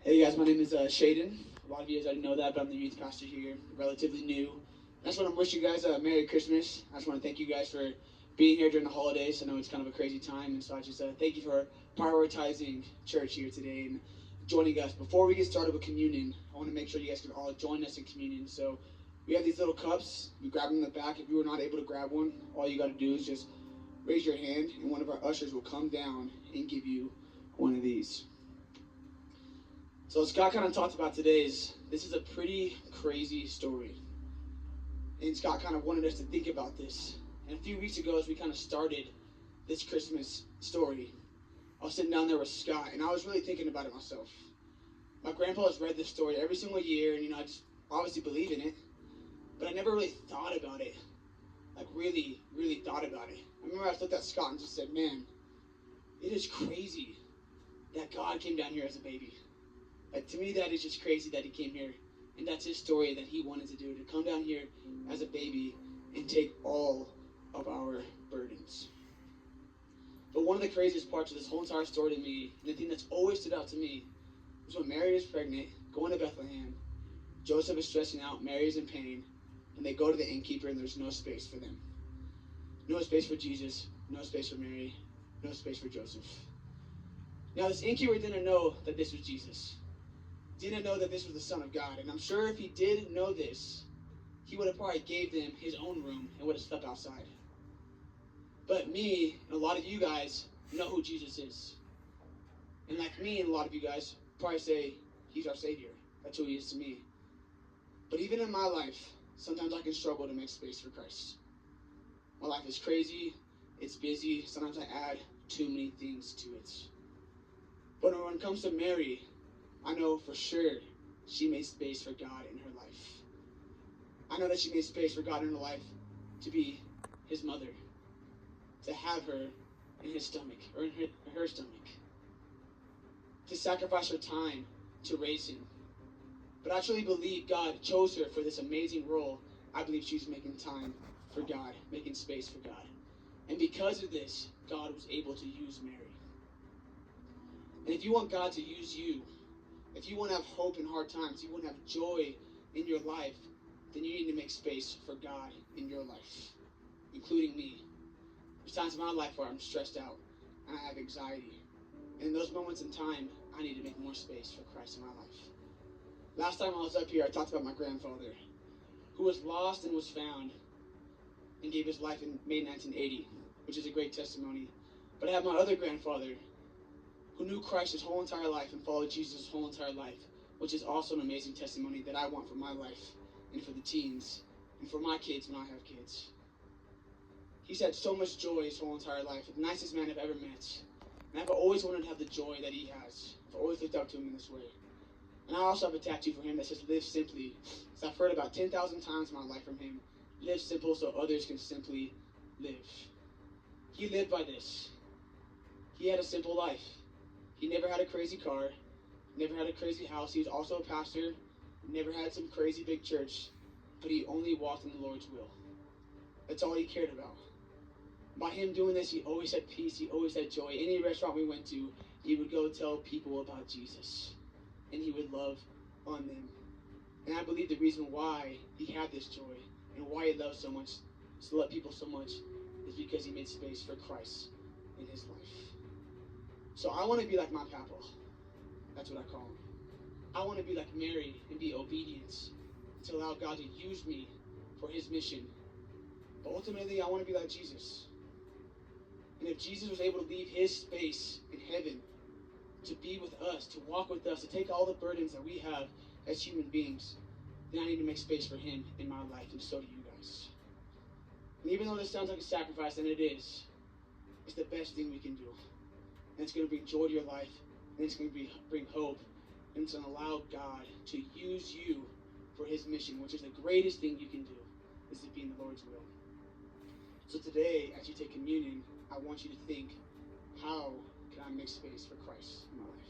Hey guys, my name is Shaden. A lot of you guys already know that, but I'm the youth pastor here, relatively new. I just want to wish you guys a Merry Christmas. I just want to thank you guys for being here during the holidays. I know it's kind of a crazy time, and so I just thank you for prioritizing church here today and joining us. Before we get started with communion, I want to make sure you guys can all join us in communion. So we have these little cups. You grab them in the back. If you were not able to grab one, all you got to do is just raise your hand, and one of our ushers will come down and give you one of these. So Scott kind of talked about today this is a pretty crazy story. And Scott kind of wanted us to think about this. And a few weeks ago, as we kind of started this Christmas story, I was sitting down there with Scott, and I was really thinking about it myself. My grandpa has read this story every single year, and I just obviously believe in it, but I never really thought about it. Like really, really thought about it. I remember I looked at Scott and just said, man, it is crazy that God came down here as a baby. Like, to me, that is just crazy that he came here. And that's his story that he wanted to do, to come down here as a baby and take all of our burdens. But one of the craziest parts of this whole entire story to me, and the thing that's always stood out to me, was when Mary is pregnant, going to Bethlehem, Joseph is stressing out, Mary is in pain, and they go to the innkeeper and there's no space for them. No space for Jesus, no space for Mary, no space for Joseph. Now, this innkeeper didn't know that this was Jesus. Didn't know that this was the Son of God. And I'm sure if he did know this, he would have probably gave them his own room and would have slept outside. But me and a lot of you guys know who Jesus is. And like me and a lot of you guys probably say, he's our Savior. That's who he is to me. But even in my life, sometimes I can struggle to make space for Christ. My life is crazy. It's busy. Sometimes I add too many things to it. But when it comes to Mary, I know for sure she made space for God in her life. I know that she made space for God in her life to be his mother, to have her in his stomach, or in her stomach, to sacrifice her time to raise him. But I truly believe God chose her for this amazing role. I believe she was making time for God, making space for God. And because of this, God was able to use Mary. And if you want God to use you, if you want to have hope in hard times, you want to have joy in your life, then you need to make space for God in your life, including me. There's times in my life where I'm stressed out and I have anxiety. And in those moments in time, I need to make more space for Christ in my life. Last time I was up here, I talked about my grandfather, who was lost and was found and gave his life in May 1980, which is a great testimony. But I have my other grandfather, who knew Christ his whole entire life and followed Jesus his whole entire life, which is also an amazing testimony that I want for my life and for the teens and for my kids when I have kids. He's had so much joy his whole entire life, the nicest man I've ever met. And I've always wanted to have the joy that he has. I've always looked up to him in this way. And I also have a tattoo for him that says, live simply. So I've heard about 10,000 times in my life from him, live simple so others can simply live. He lived by this. He had a simple life. He never had a crazy car, never had a crazy house. He was also a pastor, never had some crazy big church, but he only walked in the Lord's will. That's all he cared about. By him doing this, he always had peace, he always had joy. Any restaurant we went to, he would go tell people about Jesus, and he would love on them. And I believe the reason why he had this joy and why he loved so much, to love people so much, is because he made space for Christ in his life. So I want to be like my papa. That's what I call him. I want to be like Mary and be obedient to allow God to use me for his mission. But ultimately, I want to be like Jesus. And if Jesus was able to leave his space in heaven to be with us, to walk with us, to take all the burdens that we have as human beings, then I need to make space for him in my life, and so do you guys. And even though this sounds like a sacrifice, and it is, it's the best thing we can do. And it's going to bring joy to your life, and it's going to bring hope, and it's going to allow God to use you for his mission, which is the greatest thing you can do, is to be in the Lord's will. So today, as you take communion, I want you to think, how can I make space for Christ in my life?